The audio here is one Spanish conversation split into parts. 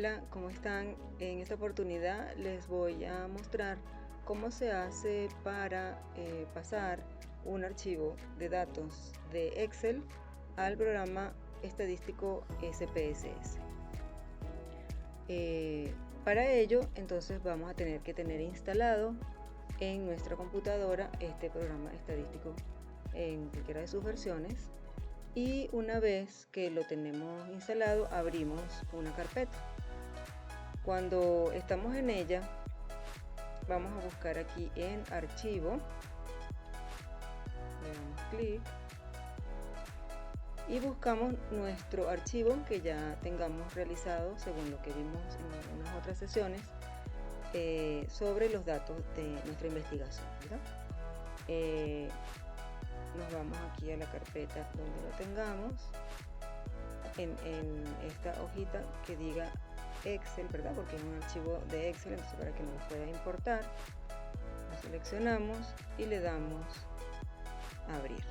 Hola, ¿cómo están? En esta oportunidad les voy a mostrar cómo se hace para pasar un archivo de datos de Excel al programa estadístico SPSS. Para ello, entonces vamos a tener que tener instalado en nuestra computadora este programa estadístico en cualquiera de sus versiones. Y una vez que lo tenemos instalado, abrimos una carpeta. Cuando estamos en ella, vamos a buscar aquí en archivo, le damos clic y buscamos nuestro archivo que ya tengamos realizado según lo que vimos en algunas otras sesiones sobre los datos de nuestra investigación, ¿verdad? Nos vamos aquí a la carpeta donde lo tengamos, en esta hojita que diga Excel, ¿verdad? Porque es un archivo de Excel, entonces para que nos pueda importar, lo seleccionamos y le damos a abrir.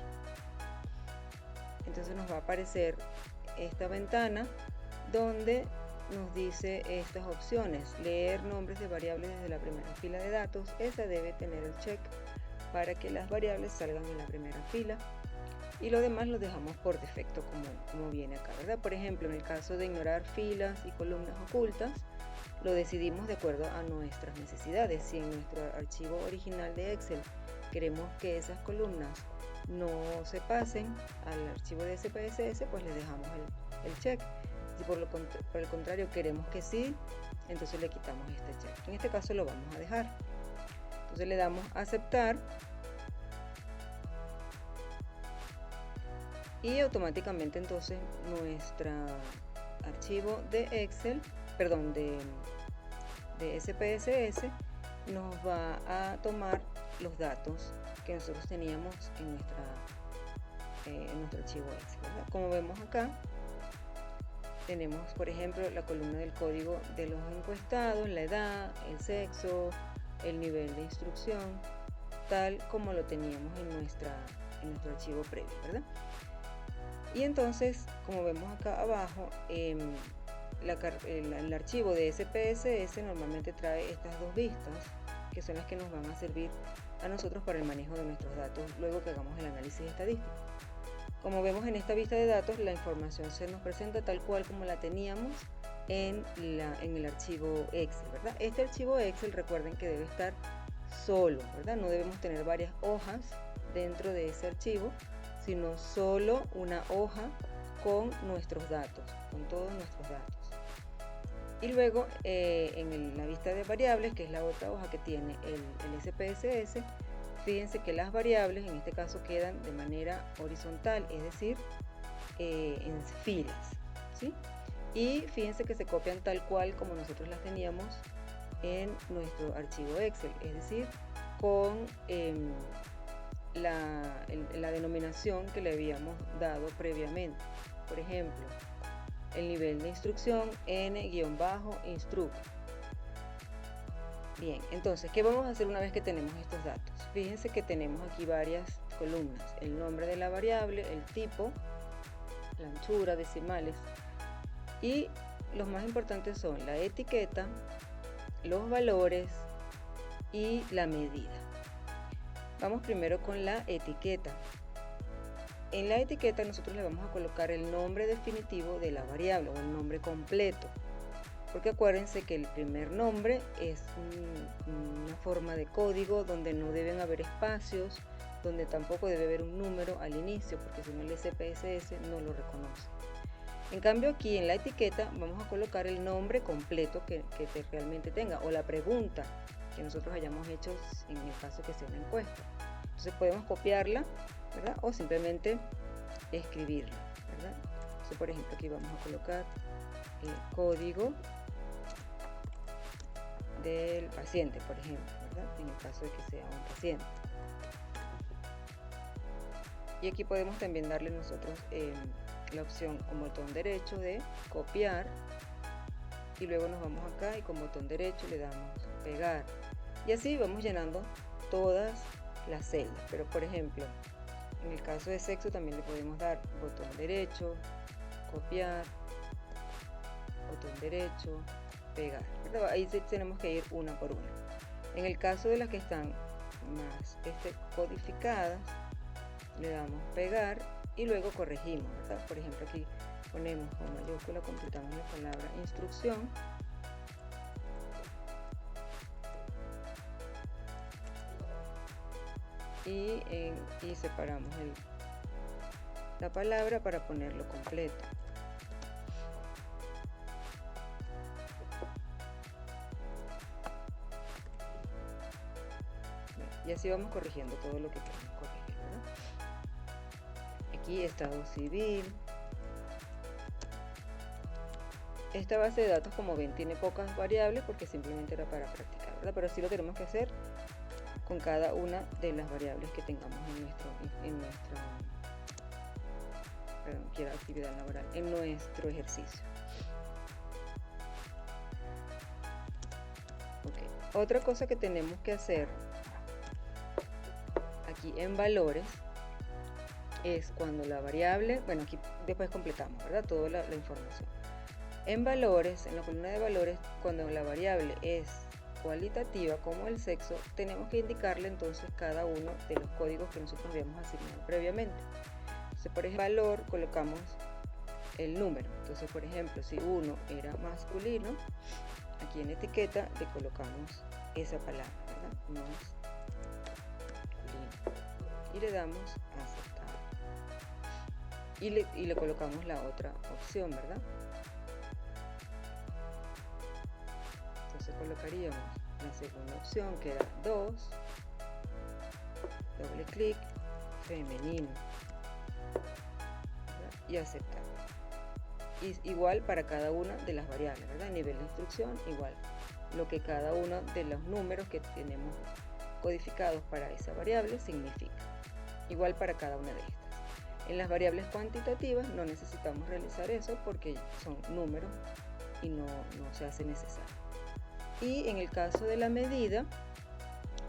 Entonces nos va a aparecer esta ventana donde nos dice estas opciones: leer nombres de variables desde la primera fila de datos. Esa debe tener el check para que las variables salgan en la primera fila, y lo demás lo dejamos por defecto como viene acá, ¿verdad? Por ejemplo, en el caso de ignorar filas y columnas ocultas, lo decidimos de acuerdo a nuestras necesidades. Si en nuestro archivo original de Excel queremos que esas columnas no se pasen al archivo de SPSS, pues le dejamos el check. Si por el contrario queremos que sí, entonces le quitamos este check. En este caso lo vamos a dejar. Entonces le damos a aceptar y automáticamente entonces nuestro archivo de Excel, perdón, de SPSS nos va a tomar los datos que nosotros teníamos en nuestro archivo Excel, ¿verdad? Como vemos acá, tenemos por ejemplo la columna del código de los encuestados, la edad, el sexo, el nivel de instrucción, tal como lo teníamos en nuestro archivo previo, ¿verdad? Y entonces, como vemos acá abajo, el archivo de SPSS normalmente trae estas dos vistas, que son las que nos van a servir a nosotros para el manejo de nuestros datos luego que hagamos el análisis estadístico. Como vemos en esta vista de datos, la información se nos presenta tal cual como la teníamos en el archivo Excel, ¿verdad? Este archivo Excel, recuerden que debe estar solo, ¿verdad? No debemos tener varias hojas dentro de ese archivo, sino solo una hoja con nuestros datos, con todos nuestros datos. Y luego en la vista de variables, que es la otra hoja que tiene el SPSS, fíjense que las variables en este caso quedan de manera horizontal, es decir, en filas, ¿sí? Y fíjense que se copian tal cual como nosotros las teníamos en nuestro archivo Excel, es decir, con la denominación que le habíamos dado previamente. Por ejemplo, el nivel de instrucción n-instruct. Bien, entonces, ¿qué vamos a hacer una vez que tenemos estos datos? Fíjense que tenemos aquí varias columnas: el nombre de la variable, el tipo, la anchura, decimales, y los más importantes son la etiqueta, los valores y la medida. Vamos primero con la etiqueta. En la etiqueta nosotros le vamos a colocar el nombre definitivo de la variable o el nombre completo, porque acuérdense que el primer nombre es una forma de código donde no deben haber espacios, donde tampoco debe haber un número al inicio, porque si no el SPSS no lo reconoce. En cambio, aquí en la etiqueta vamos a colocar el nombre completo que realmente tenga, o la pregunta que nosotros hayamos hecho en el caso que sea una encuesta. Entonces podemos copiarla, ¿verdad? O simplemente escribirla, ¿verdad? Entonces, por ejemplo, aquí vamos a colocar el código del paciente, por ejemplo, ¿verdad? En el caso de que sea un paciente. Y aquí podemos también darle nosotros la opción con botón derecho de copiar, y luego nos vamos acá y con botón derecho le damos pegar, y así vamos llenando todas las celdas. Pero por ejemplo, en el caso de sexo también le podemos dar botón derecho, copiar, botón derecho, pegar, ¿verdad? Ahí sí tenemos que ir una por una. En el caso de las que están más codificadas, le damos pegar y luego corregimos, ¿verdad? Por ejemplo, aquí ponemos con mayúscula, completamos la palabra instrucción. Y separamos la palabra para ponerlo completo. Y así vamos corrigiendo todo lo que queremos corregir, ¿verdad? Aquí estado civil. Esta base de datos, como ven, tiene pocas variables porque simplemente era para practicar, ¿verdad? Pero sí lo tenemos que hacer con cada una de las variables que tengamos en nuestra actividad laboral, en nuestro ejercicio. Okay. Otra cosa que tenemos que hacer aquí en valores es cuando la variable, bueno, aquí después completamos, ¿verdad? Toda la información. En valores, en la columna de valores, cuando la variable es cualitativa como el sexo, tenemos que indicarle entonces cada uno de los códigos que nosotros habíamos asignado previamente. Entonces, por ejemplo, valor colocamos el número. Entonces, por ejemplo, si 1 era masculino, aquí en etiqueta le colocamos esa palabra, ¿verdad? Masculino. Y le damos a aceptar. Y le colocamos la otra opción, ¿verdad? Entonces colocaríamos la segunda opción, que era 2, doble clic, femenino, ¿verdad? Y aceptar. Y igual para cada una de las variables, ¿verdad? Nivel de instrucción, igual. Lo que cada uno de los números que tenemos codificados para esa variable significa. Igual para cada una de estas. En las variables cuantitativas no necesitamos realizar eso porque son números y no se hace necesario. Y en el caso de la medida,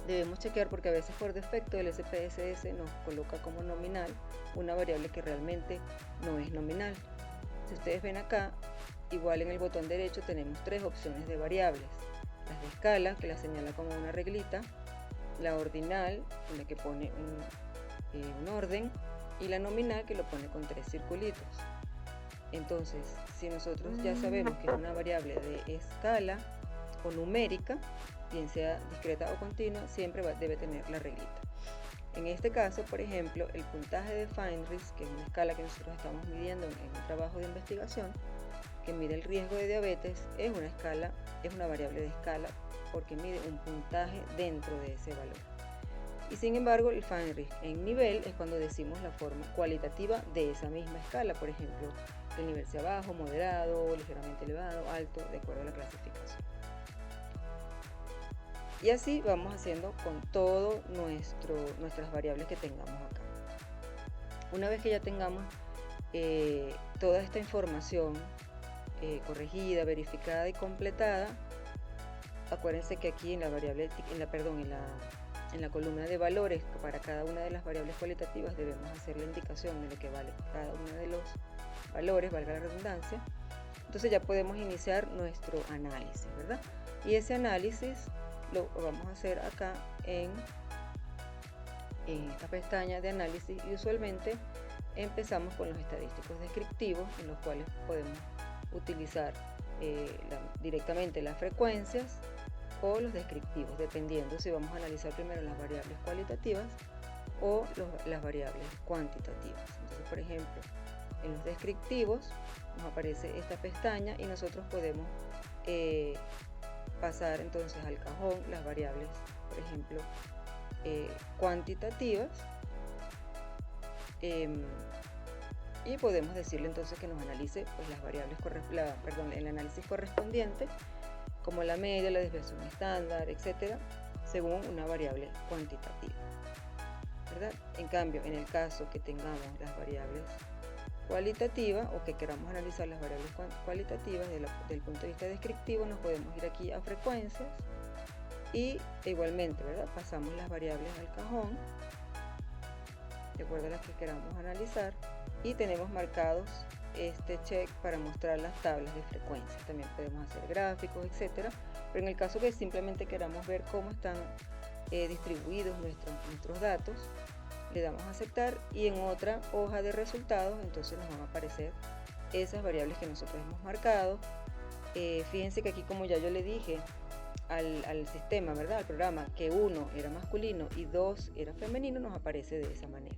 debemos chequear porque a veces por defecto el SPSS nos coloca como nominal una variable que realmente no es nominal. Si ustedes ven acá, igual en el botón derecho tenemos 3 opciones de variables. Las de escala, que la señala como una reglita, la ordinal, en la que pone un orden, y la nominal, que lo pone con 3 circulitos. Entonces, si nosotros ya sabemos que es una variable de escala o numérica, bien sea discreta o continua, siempre debe tener la reglita. En este caso, por ejemplo, el puntaje de FINRISK, que es una escala que nosotros estamos midiendo en un trabajo de investigación, que mide el riesgo de diabetes, es una variable de escala porque mide un puntaje dentro de ese valor. Y sin embargo, el FINRISK en nivel es cuando decimos la forma cualitativa de esa misma escala, por ejemplo, que el nivel sea bajo, moderado, ligeramente elevado, alto, de acuerdo a la clasificación. Y así vamos haciendo con todo nuestras variables que tengamos acá. Una vez que ya tengamos toda esta información corregida, verificada y completada, acuérdense que aquí en la variable, en la columna de valores, para cada una de las variables cualitativas debemos hacer la indicación de lo que vale cada uno de los valores, valga la redundancia. Entonces ya podemos iniciar nuestro análisis, ¿verdad? Y ese análisis lo vamos a hacer acá en esta pestaña de análisis, y usualmente empezamos con los estadísticos descriptivos, en los cuales podemos utilizar directamente las frecuencias o los descriptivos, dependiendo si vamos a analizar primero las variables cualitativas o las variables cuantitativas. Entonces, por ejemplo, en los descriptivos nos aparece esta pestaña y nosotros podemos pasar entonces al cajón las variables, por ejemplo, cuantitativas, y podemos decirle entonces que nos analice pues, las variables el análisis correspondiente, como la media, la desviación estándar, etcétera, según una variable cuantitativa, ¿verdad? En cambio, en el caso que tengamos las variables cualitativa o que queramos analizar las variables cualitativas desde el punto de vista descriptivo, nos podemos ir aquí a frecuencias y igualmente, ¿verdad? Pasamos las variables al cajón de acuerdo a las que queramos analizar y tenemos marcados este check para mostrar las tablas de frecuencia. También podemos hacer gráficos, etcétera. Pero en el caso que simplemente queramos ver cómo están distribuidos nuestros datos, le damos a aceptar, y en otra hoja de resultados entonces nos van a aparecer esas variables que nosotros hemos marcado. Fíjense que aquí, como ya yo le dije al sistema, ¿verdad?, al programa, que 1 era masculino y 2 era femenino, nos aparece de esa manera.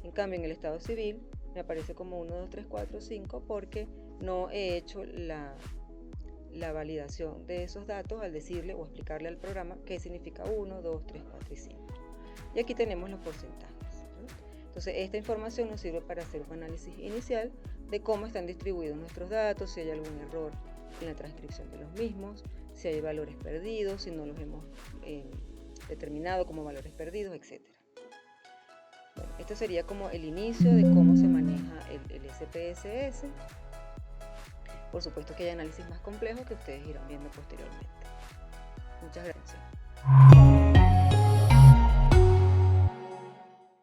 En cambio, en el estado civil me aparece como 1, 2, 3, 4, 5 porque no he hecho la validación de esos datos al decirle o explicarle al programa qué significa 1, 2, 3, 4 y 5. Y aquí tenemos los porcentajes. Entonces, esta información nos sirve para hacer un análisis inicial de cómo están distribuidos nuestros datos, si hay algún error en la transcripción de los mismos, si hay valores perdidos, si no los hemos determinado como valores perdidos, etc. Bueno, esto sería como el inicio de cómo se maneja el SPSS. Por supuesto que hay análisis más complejos que ustedes irán viendo posteriormente. Muchas gracias.